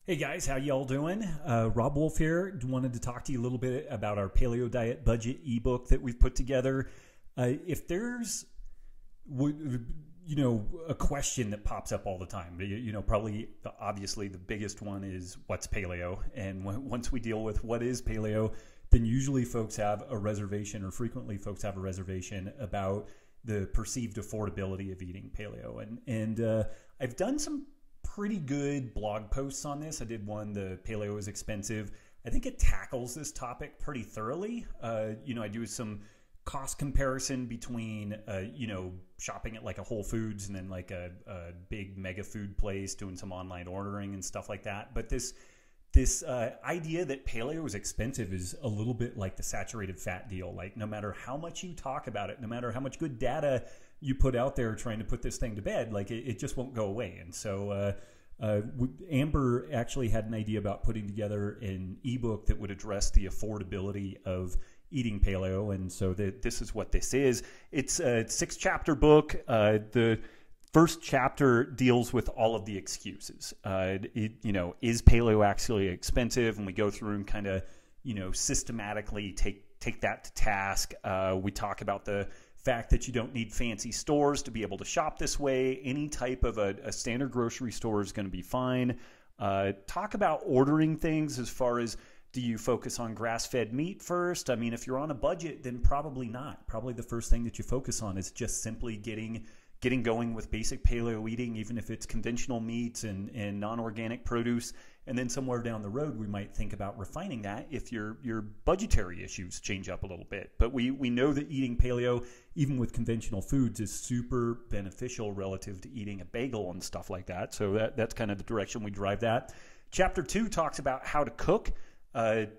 Hey guys, how y'all doing? Rob Wolf here. Wanted to talk to you a little bit about our Paleo Diet Budget ebook that we've put together. If there's, a question that pops up all the time, probably obviously the biggest one is what's paleo, and once we deal with what is paleo, then usually folks have a reservation, or frequently folks have a reservation about the perceived affordability of eating paleo, and I've done some pretty good blog posts on this. I did one, the paleo is expensive. I think it tackles this topic pretty thoroughly. I do some cost comparison between, shopping at like a Whole Foods and then like a big mega food place, doing some online ordering and stuff like that. But this idea that paleo is expensive is a little bit like the saturated fat deal. Like no matter how much you talk about it, no matter how much good data you put out there trying to put this thing to bed, like it just won't go away. And so Amber actually had an idea about putting together an ebook that would address the affordability of eating paleo. And so this is what this is. It's a 6-chapter book. The first chapter deals with all of the excuses. Is paleo actually expensive? And we go through and kind of, systematically take that to task. We talk about the fact that you don't need fancy stores to be able to shop this way. Any type of a standard grocery store is going to be fine. Talk about ordering things as far as, do you focus on grass-fed meat first? I mean, if you're on a budget, then probably not. Probably the first thing that you focus on is just simply getting going with basic paleo eating, even if it's conventional meats and non-organic produce. And then somewhere down the road, we might think about refining that if your budgetary issues change up a little bit. But we know that eating paleo, even with conventional foods, is super beneficial relative to eating a bagel and stuff like that. So that's kind of the direction we drive that. Chapter 2 talks about how to cook,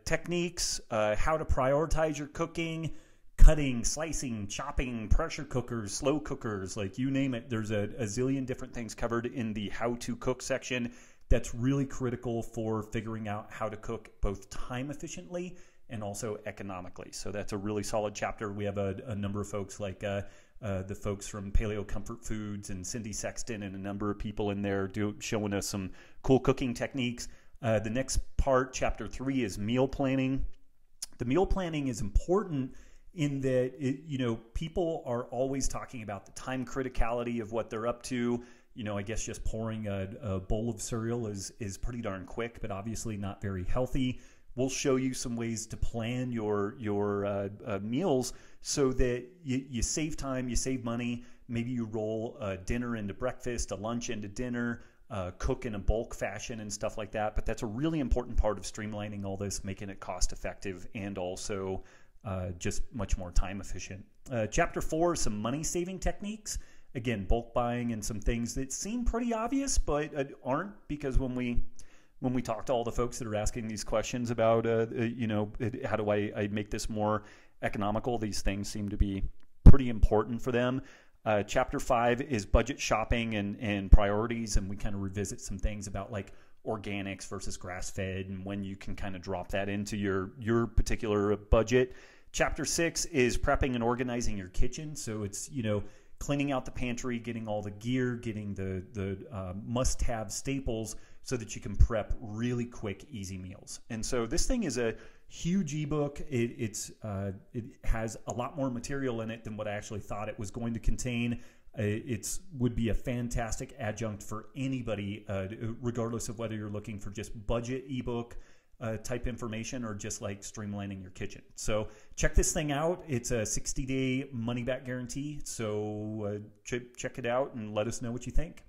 techniques, how to prioritize your cooking, cutting, slicing, chopping, pressure cookers, slow cookers, like you name it. There's a zillion different things covered in the how to cook section. That's really critical for figuring out how to cook both time efficiently and also economically. So that's a really solid chapter. We have a number of folks like the folks from Paleo Comfort Foods and Cindy Sexton and a number of people in there showing us some cool cooking techniques. The next part, chapter 3, is meal planning. The meal planning is important in that people are always talking about the time criticality of what they're up to. I guess just pouring a bowl of cereal is pretty darn quick, but obviously not very healthy. We'll show you some ways to plan your meals so that you save time, you save money. Maybe you roll dinner into breakfast, a lunch into dinner, cook in a bulk fashion and stuff like that. But that's a really important part of streamlining all this, making it cost effective and also just much more time efficient. Chapter 4, some money saving techniques. Again, bulk buying and some things that seem pretty obvious, but aren't, because when we talk to all the folks that are asking these questions about, how do I make this more economical, these things seem to be pretty important for them. Chapter 5 is budget shopping and priorities, and we kind of revisit some things about like organics versus grass-fed and when you can kind of drop that into your particular budget. Chapter 6 is prepping and organizing your kitchen. So it's, cleaning out the pantry, getting all the gear, getting the must-have staples so that you can prep really quick, easy meals. And so this thing is a huge ebook. It has a lot more material in it than what I actually thought it was going to contain. It would be a fantastic adjunct for anybody, regardless of whether you're looking for just budget ebook type information or just like streamlining your kitchen. So check this thing out. It's a 60-day money-back guarantee. So check it out and let us know what you think.